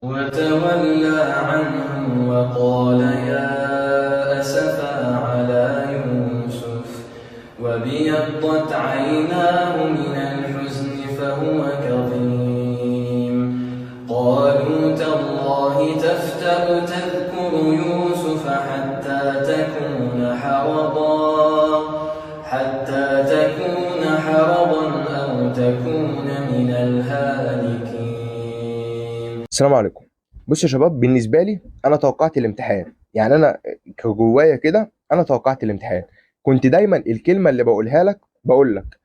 وتولى عنهم وقال يا أسفا على يوسف وابيضت عيناه من الحزن فهو كظيم قالوا تالله تفتأ تذكر يوسف حتى تكون حرضا أو تكون من الهالكين. السلام عليكم. بص يا شباب، بالنسبه لي انا توقعت الامتحان. يعني انا كجوايا كده انا توقعت الامتحان. كنت دايما الكلمه اللي بقولها لك بقول لك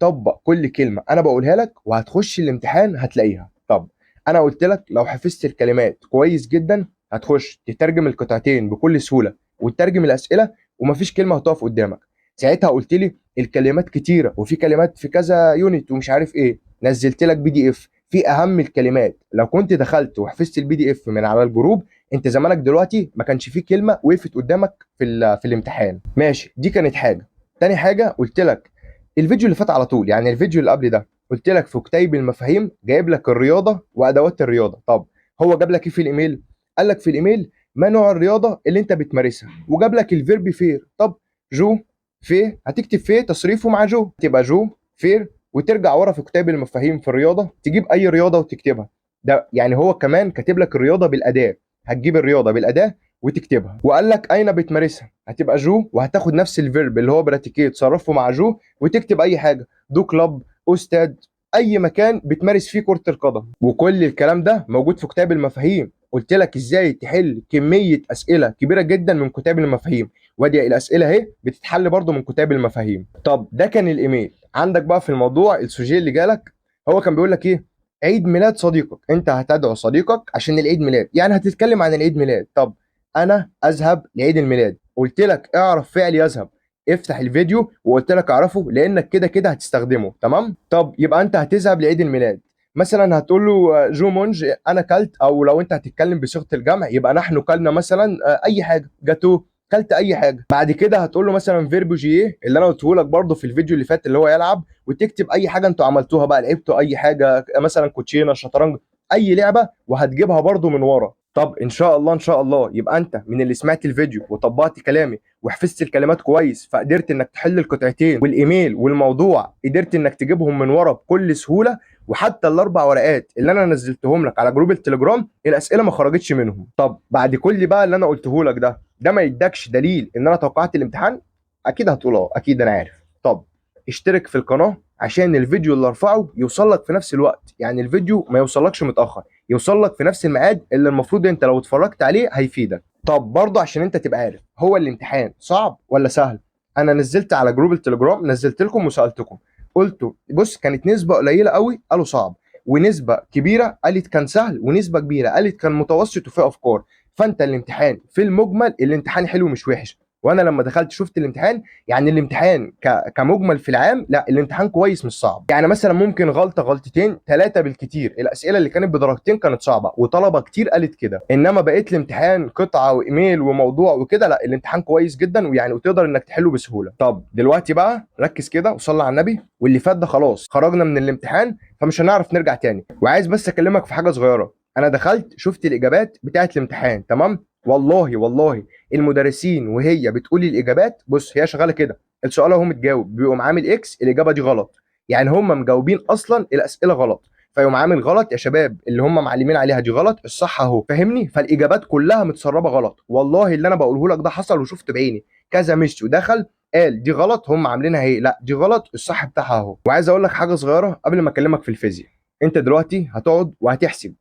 طبق كل كلمه انا بقولها لك وهتخش الامتحان هتلاقيها. طب انا قلت لك لو حفظت الكلمات كويس جدا هتخش تترجم القطعتين بكل سهوله وتترجم الاسئله ومفيش كلمه هتقف قدامك. ساعتها قلت لي الكلمات كتيره وفي كلمات في كذا يونت ومش عارف ايه. نزلت لك PDF في اهم الكلمات. لو كنت دخلت وحفظت PDF من على الجروب انت زمانك دلوقتي ما كانش فيه كلمه وقفت قدامك في الامتحان. ماشي، دي كانت حاجه. تاني حاجه قلت لك الفيديو اللي فات على طول، يعني الفيديو اللي قبل ده، قلت لك في كتيب المفاهيم جايب لك الرياضه وادوات الرياضه. طب هو جاب لك ايه في الايميل؟ قال لك في الايميل ما نوع الرياضه اللي انت بتمارسها، وجاب لك الفيرب فير. طب جو في هتكتب في تصريفه مع جو تبقى جو فير، وترجع ورا في كتاب المفاهيم في الرياضه تجيب اي رياضه وتكتبها. ده يعني هو كمان كاتب لك الرياضه بالاداه، هتجيب الرياضه بالاداه وتكتبها. وقال لك اين بتمارسها، هتبقى جو وهتاخد نفس الفيرب اللي هو براتيكيت تصرفه مع جو وتكتب اي حاجه، دو كلاب، استاذ، اي مكان بتمارس فيه كره القدم. وكل الكلام ده موجود في كتاب المفاهيم. قلت لك ازاي تحل كميه اسئله كبيره جدا من كتاب المفاهيم، وادي الاسئله اهي بتتحل برضو من كتاب المفاهيم. طب ده كان الايميل. عندك بقى في الموضوع السوجي اللي جالك، هو كان بيقول لك ايه؟ عيد ميلاد صديقك. انت هتدعو صديقك عشان العيد ميلاد، يعني هتتكلم عن العيد ميلاد. طب انا اذهب لعيد الميلاد، قلت لك اعرف فعل يذهب، افتح الفيديو وقلت لك اعرفه لانك كده كده هتستخدمه. تمام؟ طب يبقى انت هتذهب لعيد الميلاد، مثلا هتقول له جو مونج انا كلت، او لو انت هتتكلم بصيغه الجمع يبقى نحن كلنا مثلا اي حاجه، جاتو، كلت اي حاجه. بعد كده هتقول له مثلا فيربو جي اللي انا قلته لك برده في الفيديو اللي فات اللي هو يلعب، وتكتب اي حاجه انتوا عملتوها بقى، لعبتوا اي حاجه مثلا كوتشينه، شطرنج، اي لعبه، وهتجيبها برده من ورا. طب ان شاء الله ان شاء الله يبقى انت من اللي سمعت الفيديو وطبقت كلامي وحفظت الكلمات كويس، فقدرت انك تحل القطعتين والايميل والموضوع قدرت انك تجيبهم من ورا بكل سهوله. وحتى الاربع ورقات اللي انا نزلتهم لك على جروب التليجرام الاسئله ما خرجتش منهم. طب بعد كل بقى اللي انا قلته لك ده ما يدكش دليل ان انا توقعت الامتحان؟ اكيد هتقول اه، اكيد انا عارف. طب اشترك في القناه عشان الفيديو اللي ارفعه يوصل لك في نفس الوقت، يعني الفيديو ما يوصلكش متاخر، يوصل لك في نفس الميعاد اللي المفروض انت لو اتفرجت عليه هيفيدك. طب برضه عشان انت تبقى عارف، هو الامتحان صعب ولا سهل؟ انا نزلت على جروب التليجرام، نزلت لكم وسالتكم، قلت بص كانت نسبه قليله قوي قالوا صعب، ونسبه كبيره قالت كان سهل، ونسبه كبيره قالت كان متوسط وفيه افكار. فانت الامتحان في المجمل الامتحان حلو مش وحش. وانا لما دخلت شفت الامتحان، يعني الامتحان كمجمل في العام لا الامتحان كويس مش صعب. يعني مثلا ممكن غلطه غلطتين ثلاثه بالكتير، الاسئله اللي كانت بدرجتين كانت صعبه وطلبه كتير قالت كده، انما بقيت الامتحان قطعه وايميل وموضوع وكده لا الامتحان كويس جدا، ويعني وتقدر انك تحله بسهوله. طب دلوقتي بقى ركز كده وصلي على النبي، واللي فات ده خلاص خرجنا من الامتحان فمش هنعرف نرجع تاني. وعايز بس اكلمك في حاجه صغيره، انا دخلت شفت الاجابات بتاعه الامتحان تمام، والله المدرسين وهي بتقول لي الاجابات، بص هي شغاله كده، السؤال اهو متجاوب بيقوم عامل اكس الاجابه دي غلط، يعني هم مجاوبين اصلا الاسئله غلط، فيقوم عامل غلط يا شباب اللي هم معلمين عليها دي غلط، الصح اهو، فاهمني؟ فالاجابات كلها متسربه غلط، والله اللي انا بقوله لك ده حصل وشفت بعيني. كذا مشي ودخل قال دي غلط هم عاملينها اهي، لا دي غلط الصح بتاعها اهو. وعايز اقول لك حاجه صغيره قبل ما اكلمك في الفيزياء، انت دلوقتي هتقعد وهتحسب،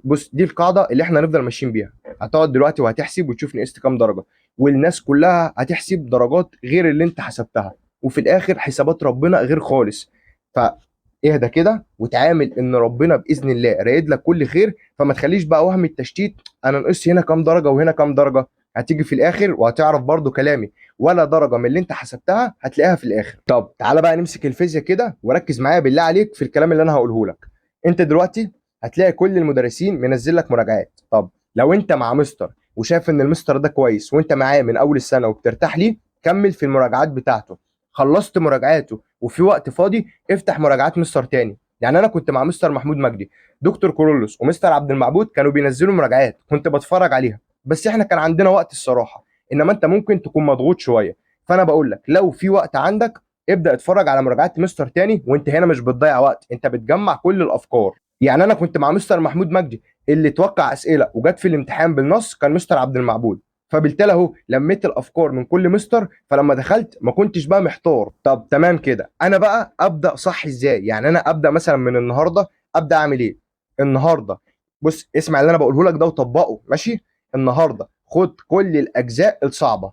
بص دي القاعده اللي احنا هنفضل ماشيين بيها، هتقعد دلوقتي وهتحسب وتشوف نقصت كام درجه، والناس كلها هتحسب درجات غير اللي انت حسبتها، وفي الاخر حسابات ربنا غير خالص. فاهدى كده وتعامل ان ربنا باذن الله رايد لك كل خير، فما تخليش بقى وهم التشتيت انا نقصت هنا كام درجه وهنا كام درجه، هتيجي في الاخر وهتعرف برضو كلامي ولا درجه من اللي انت حسبتها هتلاقيها في الاخر. طب تعالى بقى نمسك الفيزياء كده وركز معايا بالله عليك في الكلام اللي انا هقوله لك. انت دلوقتي هتلاقي كل المدرسين منزل لك مراجعات. طب لو انت مع مستر وشايف ان المستر ده كويس وانت معاه من اول السنه وبترتاح ليه، كمل في المراجعات بتاعته. خلصت مراجعاته وفي وقت فاضي افتح مراجعات مستر تاني، يعني انا كنت مع مستر محمود مجدي، دكتور كورولوس ومستر عبد المعبود كانوا بينزلوا مراجعات كنت بتفرج عليها، بس احنا كان عندنا وقت الصراحه. انما انت ممكن تكون مضغوط شويه، فانا بقول لك لو في وقت عندك ابدا اتفرج على مراجعات مستر تاني، وانت هنا مش بتضيع وقت، انت بتجمع كل الافكار. يعني انا كنت مع مستر محمود مجدي، اللي توقع اسئله وجت في الامتحان بالنص كان مستر عبد المعبود، فبالتالي اهو لميت الافكار من كل مستر، فلما دخلت ما كنتش بقى محتار. طب تمام كده، انا بقى ابدا صح ازاي؟ يعني انا ابدا مثلا من النهارده، ابدا اعمل ايه النهارده؟ بص اسمع اللي انا بقوله لك ده وطبقه، ماشي؟ النهارده خد كل الاجزاء الصعبه.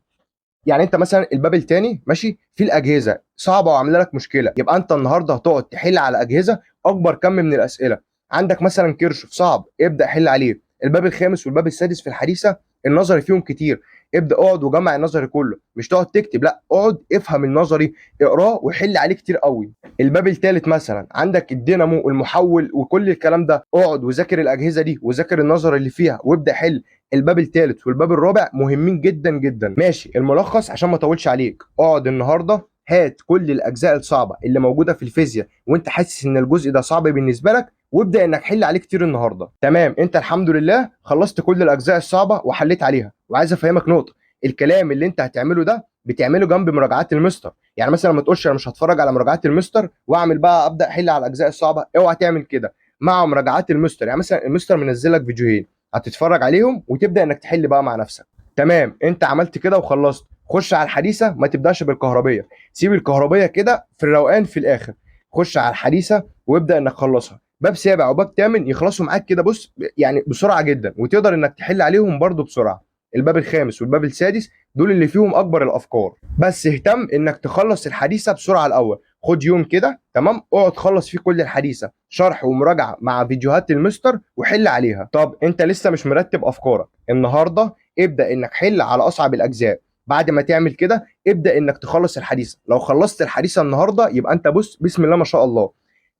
يعني انت مثلا الباب التاني ماشي في الاجهزه صعبه وعامله لك مشكله، يبقى انت النهارده هتقعد تحل على اجهزه اكبر كم من الاسئله. عندك مثلا كيرشوف صعب، ابدا حل عليه. الباب الخامس والباب السادس في الحديثه النظري فيهم كتير، ابدا اقعد وجمع النظري كله، مش تقعد تكتب، لا اقعد افهم النظري، اقراه وحل عليه كتير قوي. الباب الثالث مثلا عندك الدينامو والمحول وكل الكلام ده، اقعد وذاكر الاجهزه دي وذاكر النظر اللي فيها وابدا حل. الباب الثالث والباب الرابع مهمين جدا جدا. ماشي، الملخص عشان ما اطولش عليك، اقعد النهارده هات كل الاجزاء الصعبه اللي موجوده في الفيزياء وانت حاسس ان الجزء ده صعب بالنسبه لك، وابدا انك حل عليه كتير النهارده. تمام، انت الحمد لله خلصت كل الاجزاء الصعبه وحليت عليها. وعايز افهمك نقطه، الكلام اللي انت هتعمله ده بتعمله جنب مراجعات المستر. يعني مثلا ما تقولش انا مش هتفرج على مراجعات المستر واعمل بقى ابدا احل على الاجزاء الصعبه، اوعى تعمل كده. مع مراجعات المستر، يعني مثلا المستر منزل لك فيديوهين هتتفرج عليهم وتبدا انك تحل بقى مع نفسك. تمام، انت عملت كده وخلصت، خش على الحديثه، ما تبداش بالكهربيه، سيب الكهربيه كده في الروقان في الاخر، خش على الحديثه وابدا انك خلصها. باب سابع وباب ثامن يخلصوا معاك كده بص يعني بسرعه جدا، وتقدر انك تحل عليهم برضو بسرعه. الباب الخامس والباب السادس دول اللي فيهم اكبر الافكار، بس اهتم انك تخلص الحديثه بسرعه الاول. خد يوم كده تمام، اقعد خلص فيه كل الحديثه شرح ومراجعه مع فيديوهات المستر وحل عليها. طب انت لسه مش مرتب افكارك، النهارده ابدا انك حل على اصعب الاجزاء. بعد ما تعمل كده ابدا انك تخلص الحديثه. لو خلصت الحديثه النهارده يبقى انت بص بسم الله ما شاء الله.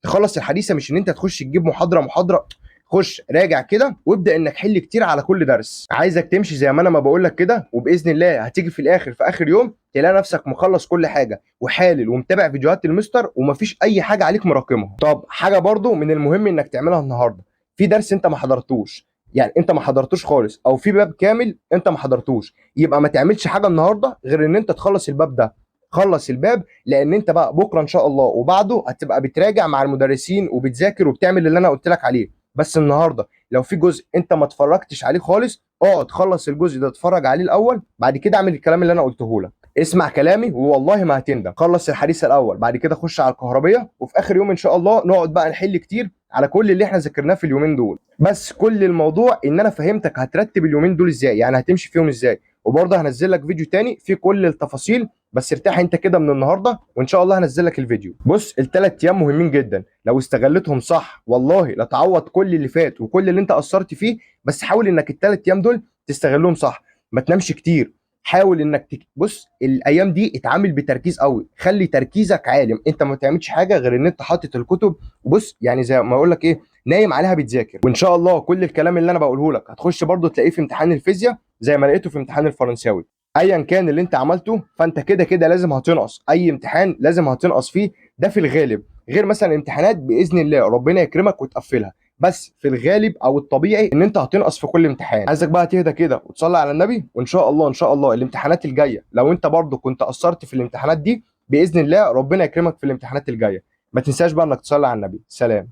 تخلص الحديثه مش ان انت تخش تجيب محاضره محاضره، خش راجع كده وابدا انك حل كتير على كل درس. عايزك تمشي زي ما انا ما بقول لك كده، وباذن الله هتيجي في الاخر في اخر يوم تلاقي نفسك مخلص كل حاجه وحالل ومتابع فيديوهات المستر ومفيش اي حاجه عليك مراكمها. طب حاجه برضو من المهم انك تعملها النهارده، في درس انت ما حضرتوش، يعني انت ما حضرتوش خالص، او في باب كامل انت ما حضرتوش، يبقى ما تعملش حاجه النهارده غير ان انت تخلص الباب ده. خلص الباب، لان انت بقى بكره ان شاء الله وبعده هتبقى بتراجع مع المدرسين وبتذاكر وبتعمل اللي انا قلت لك عليه. بس النهارده لو في جزء انت ما اتفرجتش عليه خالص، اقعد خلص الجزء ده اتفرج عليه الاول، بعد كده اعمل الكلام اللي انا قلته لك. اسمع كلامي والله ما هتندم. خلص الحديث الاول، بعد كده خش على الكهربيه، وفي اخر يوم ان شاء الله نقعد بقى نحل كتير على كل اللي احنا ذاكرناه في اليومين دول. بس كل الموضوع ان انا فهمتك هترتب اليومين دول ازاي، يعني هتمشي فيهم ازاي. وبرضه هنزل لك فيديو تاني فيه كل التفاصيل، بس ارتاح انت كده من النهارده وان شاء الله هنزل لك الفيديو. بص الثلاث ايام مهمين جدا، لو استغلتهم صح والله لا تعوض كل اللي فات وكل اللي انت قصرت فيه. بس حاول انك الثلاث ايام دول تستغلهم صح، ما تنامش كتير، حاول انك بص الايام دي اتعامل بتركيز قوي، خلي تركيزك عالي، انت ما تعملش حاجه غير ان انت حاطط الكتب وبص يعني زي ما اقول لك ايه، نايم عليها بتذاكر. وان شاء الله كل الكلام اللي انا بقوله لك هتخش برضو تلاقيه في امتحان الفيزياء زي ما لقيته في امتحان الفرنساوي. ايا كان اللي انت عملته فانت كده كده لازم هتنقص، اي امتحان لازم هتنقص فيه، ده في الغالب. غير مثلا امتحانات باذن الله ربنا يكرمك وتقفلها، بس في الغالب او الطبيعي ان انت هتنقص في كل امتحان. عايزك بقى تهدى كده وتصلي على النبي، وان شاء الله ان شاء الله الامتحانات الجايه لو انت برضو كنت قصرت في الامتحانات دي باذن الله ربنا يكرمك في الامتحانات الجايه. ما تنساش بقى انك تصلي على النبي. سلام.